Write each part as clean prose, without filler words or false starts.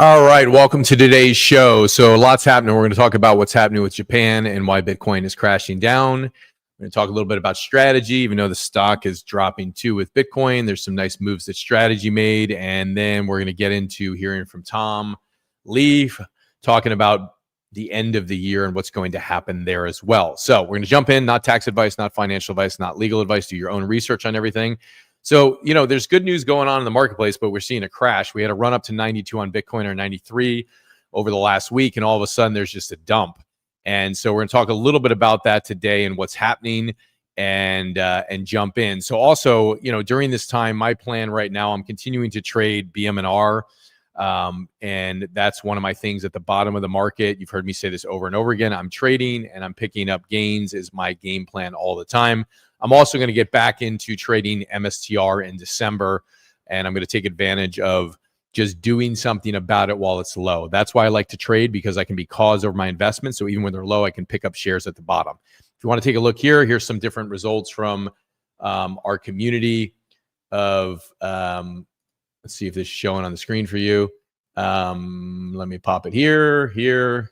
All right, welcome to today's show. So lots happening. We're going to talk about what's happening with Japan and why Bitcoin is crashing down. We're going to talk a little bit about strategy, even though the stock is dropping too with Bitcoin. There's some nice moves that strategy made. And then we're going to get into hearing from Tom Leaf, talking about the end of the year and what's going to happen there as well. So we're going to jump in, not tax advice, not financial advice, not legal advice. Do your own research on everything. So, there's good news going on in the marketplace, but we're seeing a crash. We had a run up to 92 on Bitcoin or 93 over the last week, and all of a sudden there's just a dump. And so we're going to talk a little bit about that today and what's happening and jump in. So also, during this time, my plan right now, I'm continuing to trade BMNR. And that's one of my things at the bottom of the market. You've heard me say this over and over again. I'm trading and I'm picking up gains is my game plan all the time. I'm also going to get back into trading MSTR in December, and I'm going to take advantage of just doing something about it while it's low. That's why I like to trade, because I can be cause over my investments. So even when they're low, I can pick up shares at the bottom. If you want to take a look here, here's some different results from our community of, let's see if this is showing on the screen for you. Let me pop it here.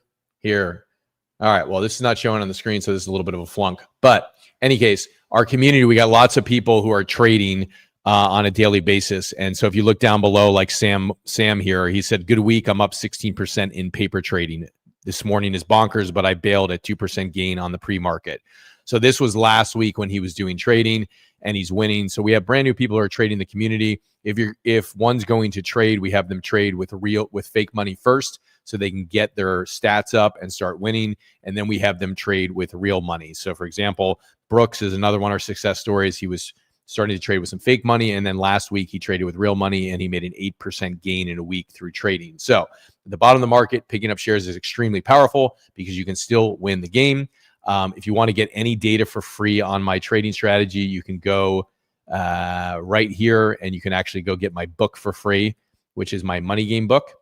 All right, well, this is not showing on the screen, so this is a little bit of a flunk. But any case, our community, we got lots of people who are trading on a daily basis. And so if you look down below, like Sam here, he said, good week, I'm up 16% in paper trading. This morning is bonkers, but I bailed at 2% gain on the pre-market. So this was last week when he was doing trading, and he's winning. So we have brand new people who are trading the community. If one's going to trade, we have them trade with fake money first, so they can get their stats up and start winning. And then we have them trade with real money. So for example, Brooks is another one of our success stories. He was starting to trade with some fake money. And then last week he traded with real money, and he made an 8% gain in a week through trading. So at the bottom of the market, picking up shares is extremely powerful because you can still win the game. If you want to get any data for free on my trading strategy, you can go right here, and you can actually go get my book for free, which is my money game book.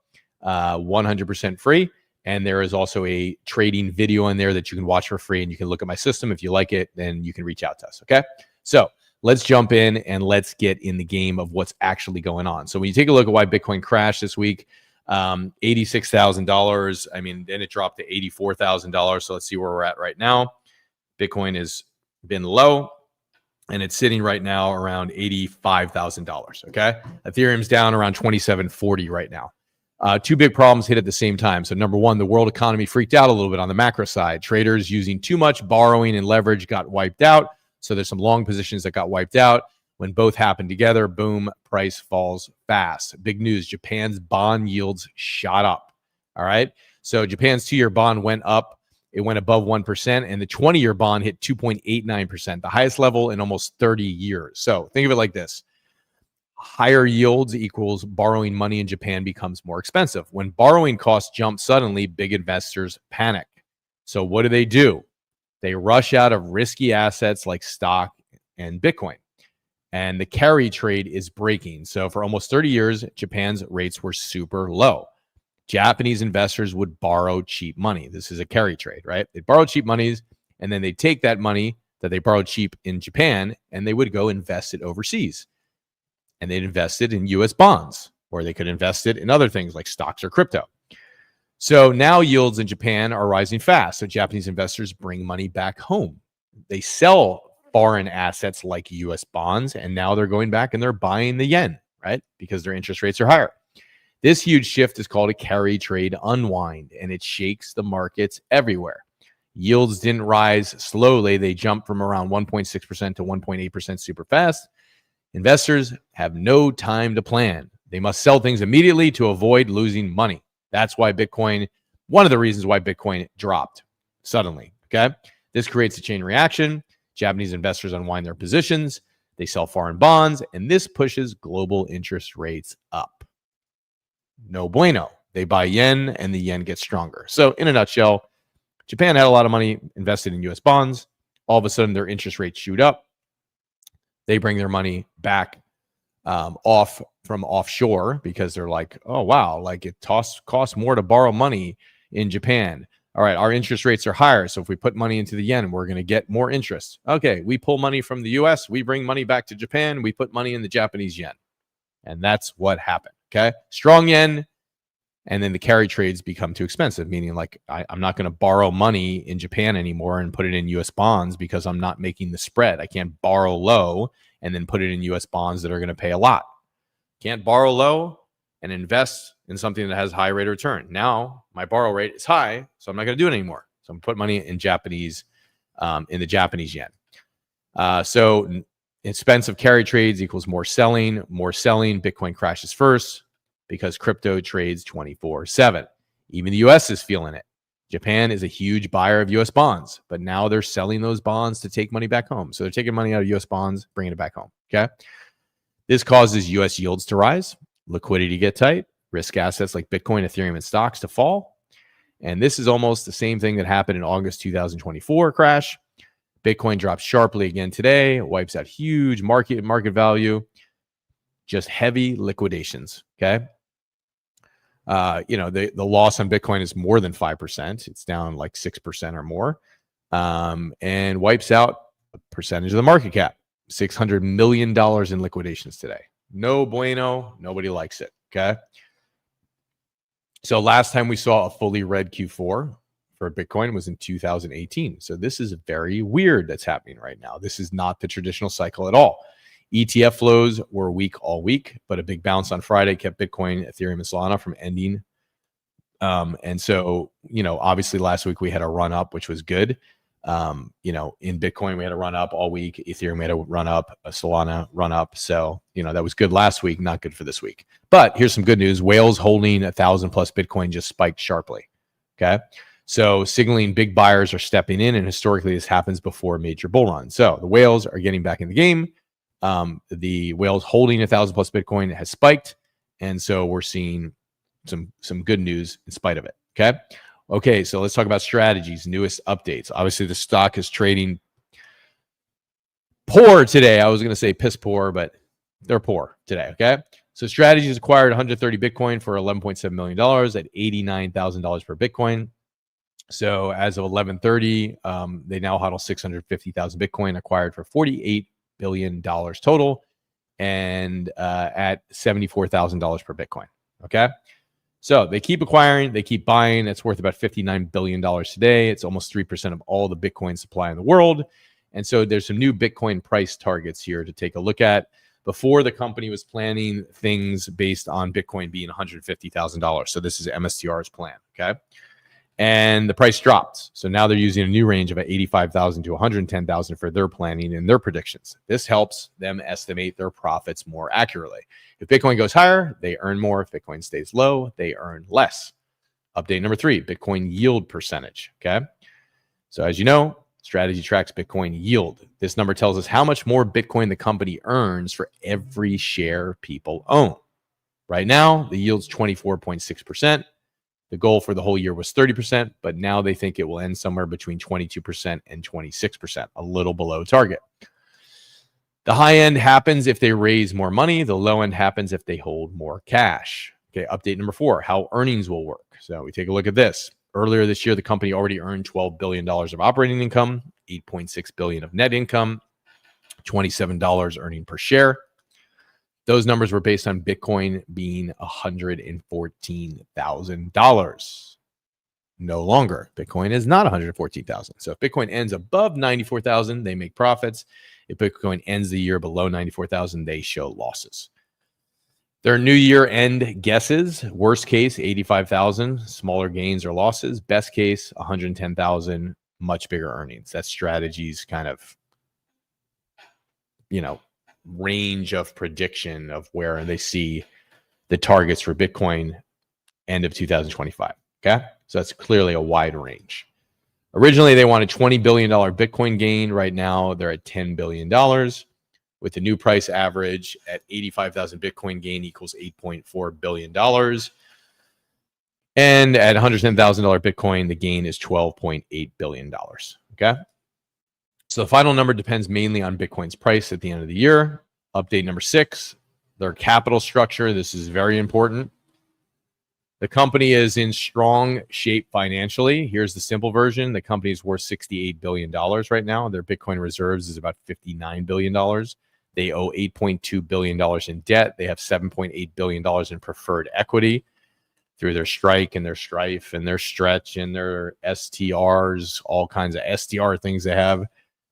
100% free. And there is also a trading video in there that you can watch for free, and you can look at my system. If you like it, then you can reach out to us. Okay. So let's jump in and let's get in the game of what's actually going on. So when you take a look at why Bitcoin crashed this week, $86,000. I mean, then it dropped to $84,000. So let's see where we're at right now. Bitcoin has been low, and it's sitting right now around $85,000. Okay. Ethereum's down around 2740 right now. Two big problems hit at the same time. So number one, the world economy freaked out a little bit on the macro side. Traders using too much borrowing and leverage got wiped out. So there's some long positions that got wiped out. When both happen together, boom, price falls fast. Big news, Japan's bond yields shot up. All right. So Japan's 2-year bond went up. It went above 1%, and the 20-year bond hit 2.89%, the highest level in almost 30 years. So think of it like this. Higher yields equals borrowing money in Japan becomes more expensive. When borrowing costs jump suddenly, big investors panic. So what do? They rush out of risky assets like stock and Bitcoin. And the carry trade is breaking. So for almost 30 years, Japan's rates were super low. Japanese investors would borrow cheap money. This is a carry trade, right? They borrow cheap monies, and then they take that money that they borrowed cheap in Japan, and they would go invest it overseas. And they'd invest it in US bonds, or they could invest it in other things like stocks or crypto. So now yields in Japan are rising fast. So Japanese investors bring money back home. They sell foreign assets like US bonds, and now they're going back and they're buying the yen, right? Because their interest rates are higher. This huge shift is called a carry trade unwind, and it shakes the markets everywhere. Yields didn't rise slowly. They jumped from around 1.6% to 1.8% super fast. Investors have no time to plan. They must sell things immediately to avoid losing money. That's why Bitcoin, one of the reasons why Bitcoin dropped suddenly, okay? This creates a chain reaction. Japanese investors unwind their positions. They sell foreign bonds, and this pushes global interest rates up. No bueno. They buy yen, and the yen gets stronger. So in a nutshell, Japan had a lot of money invested in US bonds. All of a sudden, their interest rates shoot up. They bring their money back off from offshore because they're like, oh, wow, like it costs more to borrow money in Japan. All right, our interest rates are higher. So if we put money into the yen, we're going to get more interest. Okay, we pull money from the US, we bring money back to Japan, we put money in the Japanese yen. And that's what happened. Okay, strong yen And then the carry trades become too expensive, meaning like I'm not going to borrow money in Japan anymore and put it in US bonds because I'm not making the spread. I can't borrow low and then put it in US bonds that are going to pay a lot. Can't borrow low and invest in something that has high rate of return. Now my borrow rate is high, so I'm not going to do it anymore. So I'm put money in Japanese, in the Japanese yen. So expensive carry trades equals more selling. More selling, Bitcoin crashes first because crypto trades 24/7. Even the US is feeling it. Japan is a huge buyer of US bonds, but now they're selling those bonds to take money back home. So they're taking money out of US bonds, bringing it back home. Okay. This causes US yields to rise, liquidity to get tight, risk assets like Bitcoin, Ethereum, and stocks to fall. And this is almost the same thing that happened in August 2024 crash. Bitcoin drops sharply again today, wipes out huge market value, just heavy liquidations. Okay. The loss on Bitcoin is more than 5%. It's down like 6% or more, and wipes out a percentage of the market cap. $600 million in liquidations today. No bueno. Nobody likes it. Okay. So last time we saw a fully red Q4 for Bitcoin was in 2018. So this is very weird that's happening right now. This is not the traditional cycle at all. ETF flows were weak all week, but a big bounce on Friday kept Bitcoin, Ethereum, and Solana from ending. And so, obviously last week we had a run up, which was good. In Bitcoin, we had a run up all week. Ethereum had a run up, a Solana run up. So, that was good last week, not good for this week. But here's some good news. Whales holding 1,000 plus Bitcoin just spiked sharply. Okay. So signaling big buyers are stepping in, and historically this happens before a major bull run. So the whales are getting back in the game. The whales holding 1,000 plus Bitcoin has spiked. And so we're seeing some good news in spite of it. Okay. So let's talk about strategies, newest updates. Obviously the stock is trading poor today. I was going to say piss poor, but they're poor today. Okay. So Strategies acquired 130 Bitcoin for $11.7 million at $89,000 per Bitcoin. So as of 11:30, they now hodl 650,000 Bitcoin acquired for $48 billion total, and at $74,000 per Bitcoin. Okay. So they keep acquiring, they keep buying. It's worth about $59 billion today. It's almost 3% of all the Bitcoin supply in the world. And so there's some new Bitcoin price targets here to take a look at. Before, the company was planning things based on Bitcoin being $150,000. So this is MSTR's plan. Okay. And the price dropped. So now they're using a new range of 85,000 to 110,000 for their planning and their predictions. This helps them estimate their profits more accurately. If Bitcoin goes higher, they earn more. If Bitcoin stays low, they earn less. Update number 3, Bitcoin yield percentage. Okay. So as you know, Strategy tracks Bitcoin yield. This number tells us how much more Bitcoin the company earns for every share people own. Right now, the yield's 24.6%. The goal for the whole year was 30%, but now they think it will end somewhere between 22% and 26%, a little below target. The high end happens if they raise more money. The low end happens if they hold more cash. Okay, update number 4, how earnings will work. So we take a look at this. Earlier this year, the company already earned $12 billion of operating income, $8.6 billion of net income, $27 earning per share. Those numbers were based on Bitcoin being $114,000. No longer. Bitcoin is not $114,000. So if Bitcoin ends above $94,000, they make profits. If Bitcoin ends the year below $94,000, they show losses. Their new year end guesses: worst case, 85,000, smaller gains or losses. Best case, 110,000, much bigger earnings. That's Strategy's kind of, range of prediction of where they see the targets for Bitcoin end of 2025. Okay. So that's clearly a wide range. Originally, they wanted $20 billion Bitcoin gain. Right now, they're at $10 billion. With the new price average at 85,000 Bitcoin, gain equals $8.4 billion. And at $110,000 Bitcoin, the gain is $12.8 billion. Okay. So the final number depends mainly on Bitcoin's price at the end of the year. Update number 6, their capital structure. This is very important. The company is in strong shape financially. Here's the simple version. The company is worth $68 billion right now. Their Bitcoin reserves is about $59 billion. They owe $8.2 billion in debt. They have $7.8 billion in preferred equity. through their strike and their strife and their stretch and their STRs, all kinds of STR things they have.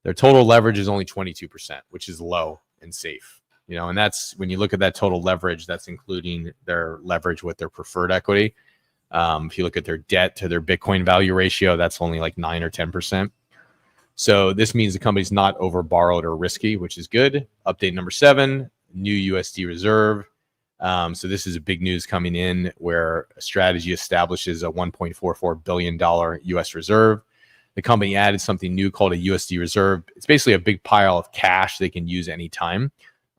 Their total leverage is only 22%, which is low and safe. You know, and that's when you look at that total leverage, that's including their leverage with their preferred equity. If you look at their debt to their Bitcoin value ratio, that's only like 9 or 10%. So this means the company's not over borrowed or risky, which is good. Update number 7, new USD reserve. So this is a big news coming in where a strategy establishes a $1.44 billion US reserve. The company added something new called a USD reserve. It's basically a big pile of cash they can use anytime.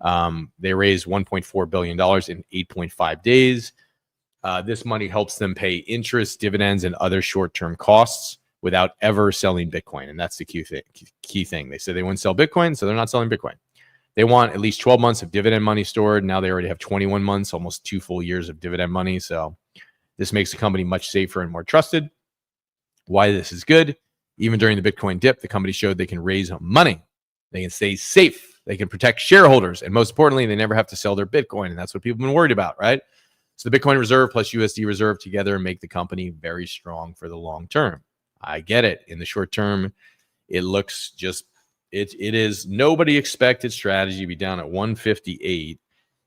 They raised $1.4 billion in 8.5 days. This money helps them pay interest, dividends, and other short-term costs without ever selling Bitcoin. And that's the key thing. They said they wouldn't sell Bitcoin, so they're not selling Bitcoin. They want at least 12 months of dividend money stored. Now they already have 21 months, almost 2 full years of dividend money. So this makes the company much safer and more trusted. Why this is good. Even during the Bitcoin dip, the company showed they can raise money. They can stay safe. They can protect shareholders. And most importantly, they never have to sell their Bitcoin. And that's what people have been worried about, right? So the Bitcoin reserve plus USD reserve together make the company very strong for the long term. I get it. In the short term, it looks just, it is, nobody expected strategy to be down at 158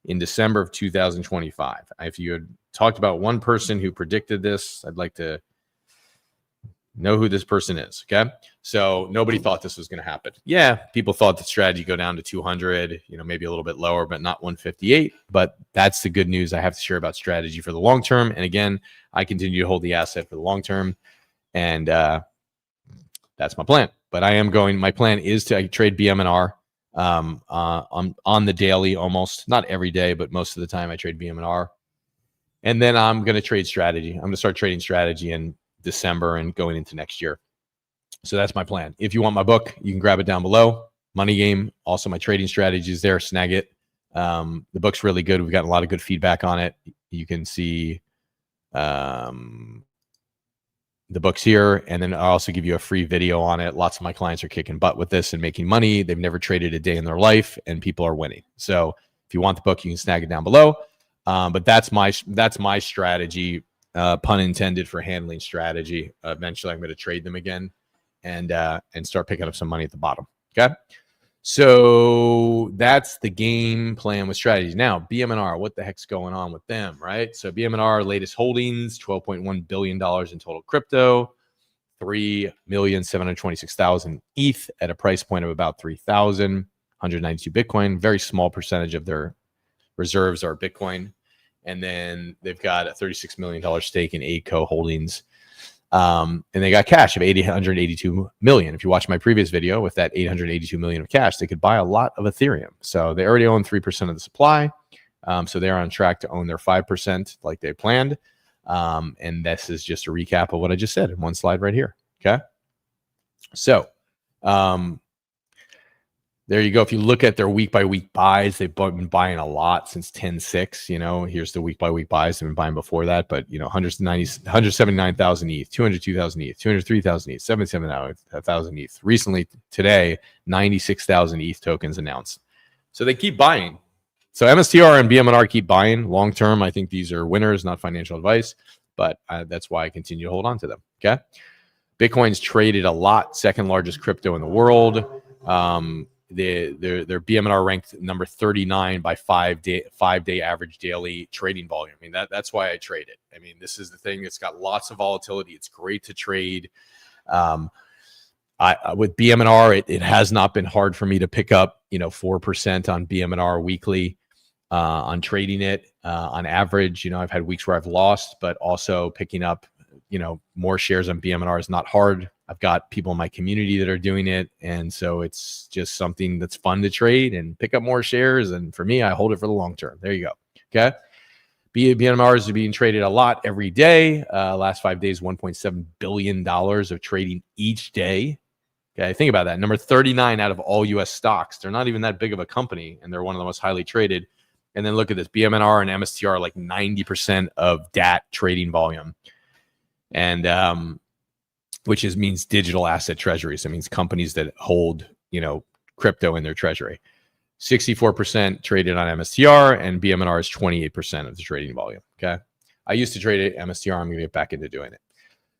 in December of 2025. If you had talked about one person who predicted this, I'd like to know who this person is. Okay. So nobody thought this was going to happen. Yeah. People thought that strategy go down to 200, you know, maybe a little bit lower, but not 158. But that's the good news I have to share about strategy for the long term. And again, I continue to hold the asset for the long term. And that's my plan. But I am going, my plan is to trade BMNR on the daily, almost not every day, but most of the time I trade BMNR. And then I'm going to trade strategy. I'm going to start trading strategy in December and going into next year. So that's my plan. If you want my book, you can grab it down below. Money Game. Also, my trading strategy is there. Snag it. The book's really good. We've gotten a lot of good feedback on it. You can see the book's here. And then I'll also give you a free video on it. Lots of my clients are kicking butt with this and making money. They've never traded a day in their life, and people are winning. So if you want the book, you can snag it down below. But that's my strategy. Pun intended for handling strategy. Eventually, I'm going to trade them again and start picking up some money at the bottom. Okay, so that's the game plan with strategies. Now, BMNR, what the heck's going on with them, right? So BMNR latest holdings, $12.1 billion in total crypto, 3,726,000 ETH at a price point of about 3,000, 192 Bitcoin. Very small percentage of their reserves are Bitcoin. And then they've got a $36 million stake in ACO Holdings. And they got cash of $882 million. If you watch my previous video with that $882 million of cash, they could buy a lot of Ethereum. So they already own 3% of the supply. So they're on track to own their 5% like they planned. And this is just a recap of what I just said in one slide right here. Okay. So, there you go. If you look at their week by week buys, they've been buying a lot since 10/6. You know, here's the week by week buys. They've been buying before that, but you know, 179,000 ETH, 202,000 ETH, 203,000 ETH, 77,000 ETH. Recently, today, 96,000 ETH tokens announced. So they keep buying. So MSTR and BMNR keep buying long term. I think these are winners, not financial advice, but that's why I continue to hold on to them. Okay, Bitcoin's traded a lot, second largest crypto in the world. Their BMNR ranked number 39 by 5 day average daily trading volume. I mean, that's why I trade it. I mean, this is the thing. It's got lots of volatility. It's great to trade. With BMNR, it has not been hard for me to pick up, 4% on BMNR weekly on trading it. On average, I've had weeks where I've lost, but also picking up, more shares on BMNR is not hard. I've got people in my community that are doing it. And so it's just something that's fun to trade and pick up more shares. And for me, I hold it for the long term. There you go. Okay. BMNR is being traded a lot every day. Last 5 days, $1.7 billion of trading each day. Okay. Think about that. Number 39 out of all US stocks. They're not even that big of a company, and they're one of the most highly traded. And then look at this, BMNR and MSTR, like 90% of DAT trading volume. And, which means digital asset treasuries. It means companies that hold, crypto in their treasury. 64% traded on MSTR, and BMNR is 28% of the trading volume. Okay. I used to trade at MSTR. I'm going to get back into doing it.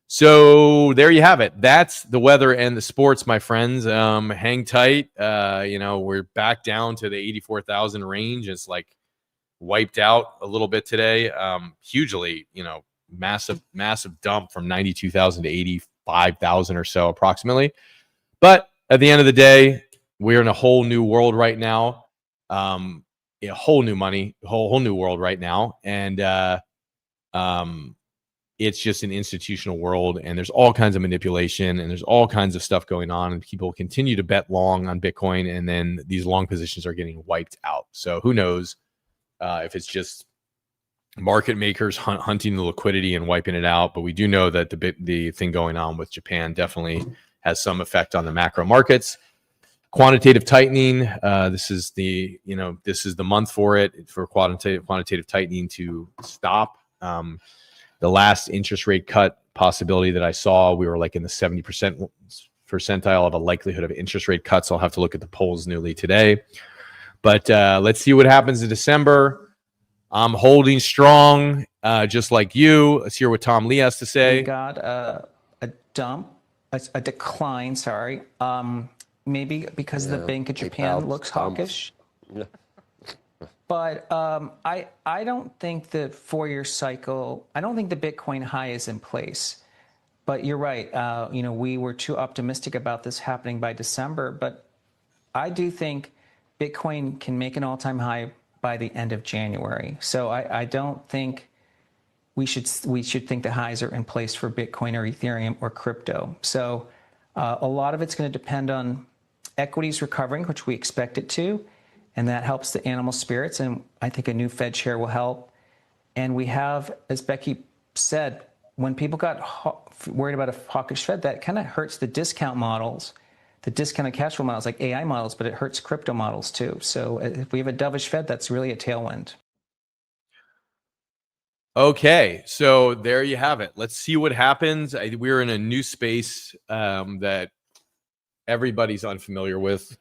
So there you have it. That's the weather and the sports, my friends. Hang tight. We're back down to the 84,000 range. It's like wiped out a little bit today. Hugely, massive dump from 92,000 to 85,000 or so approximately. But at the end of the day, we're in a whole new world right now. A whole new money, whole new world right now. And it's just an institutional world, and there's all kinds of manipulation, and there's all kinds of stuff going on, and people continue to bet long on Bitcoin, and then these long positions are getting wiped out. So who knows if it's just market makers hunting the liquidity and wiping it out. But we do know that the thing going on with Japan definitely has some effect on the macro markets. Quantitative tightening. This is the month for it, for quantitative tightening to stop. The last interest rate cut possibility that I saw, we were like in the 70% percentile of a likelihood of interest rate cuts. I'll have to look at the polls newly today. But let's see what happens in December. I'm holding strong, just like you. Let's hear what Tom Lee has to say. We got a decline, sorry. Maybe because the Bank of Japan looks hawkish. But I don't think the 4-year cycle, I don't think the Bitcoin high is in place. But you're right. We were too optimistic about this happening by December. But I do think Bitcoin can make an all-time high by the end of January. So I don't think we should think the highs are in place for Bitcoin or Ethereum or crypto. So a lot of it's going to depend on equities recovering, which we expect it to. And that helps the animal spirits. And I think a new Fed chair will help. And we have, as Becky said, when people got worried about a hawkish Fed, that kind of hurts the discount models, the discounted cash flow models like AI models, but it hurts crypto models too. So if we have a dovish Fed, that's really a tailwind. Okay, so there you have it. Let's see what happens. We're in a new space that everybody's unfamiliar with.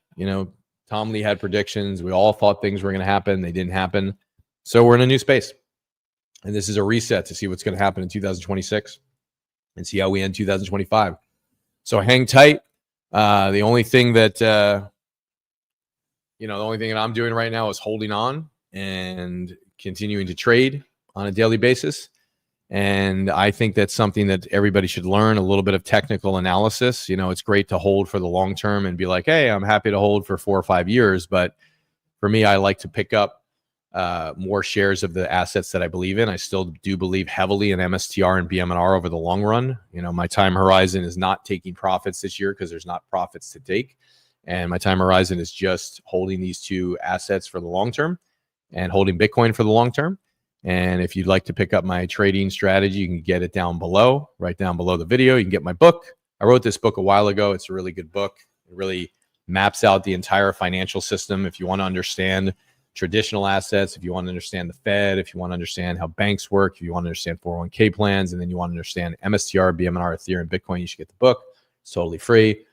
Tom Lee had predictions. We all thought things were going to happen. They didn't happen. So we're in a new space. And this is a reset to see what's going to happen in 2026 and see how we end 2025. So hang tight. The only thing that, the only thing that I'm doing right now is holding on and continuing to trade on a daily basis. And I think that's something that everybody should learn, a little bit of technical analysis. It's great to hold for the long term and be like, hey, I'm happy to hold for 4 or 5 years. But for me, I like to pick up more shares of the assets that I believe in. I still do believe heavily in MSTR and BMNR over the long run. My time horizon is not taking profits this year because there's not profits to take. And my time horizon is just holding these two assets for the long term and holding Bitcoin for the long term. And if you'd like to pick up my trading strategy, you can get it down below, right down below the video. You can get my book. I wrote this book a while ago. It's a really good book. It really maps out the entire financial system. If you want to understand traditional assets, if you want to understand the Fed, if you want to understand how banks work, if you want to understand 401k plans, and then you want to understand MSTR, BMNR, Ethereum, Bitcoin, you should get the book. It's totally free.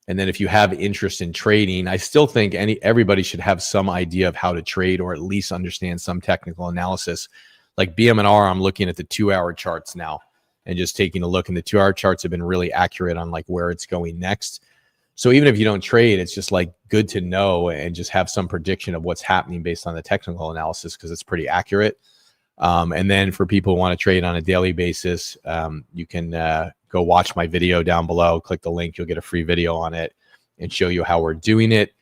And then if you have interest in trading, I still think everybody should have some idea of how to trade or at least understand some technical analysis. Like BMNR, I'm looking at the 2-hour charts now and just taking a look. And the 2-hour charts have been really accurate on like where it's going next. So even if you don't trade, it's just like good to know and just have some prediction of what's happening based on the technical analysis because it's pretty accurate. And then for people who want to trade on a daily basis, you can go watch my video down below. Click the link. You'll get a free video on it and show you how we're doing it.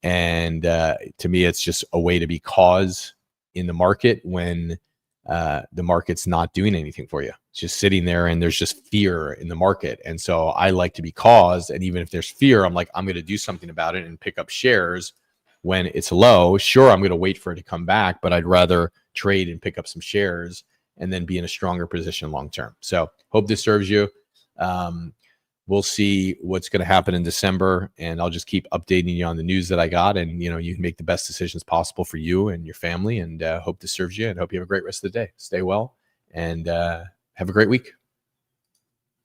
And to me, it's just a way to be cause in the market when the market's not doing anything for you. It's just sitting there and there's just fear in the market. And so I like to be cause. And even if there's fear, I'm like, I'm going to do something about it and pick up shares when it's low. Sure, I'm going to wait for it to come back, but I'd rather trade and pick up some shares and then be in a stronger position long term. So hope this serves you. We'll see what's going to happen in December, and I'll just keep updating you on the news that I got. And you can make the best decisions possible for you and your family. And hope this serves you, and hope you have a great rest of the day. Stay well, and have a great week.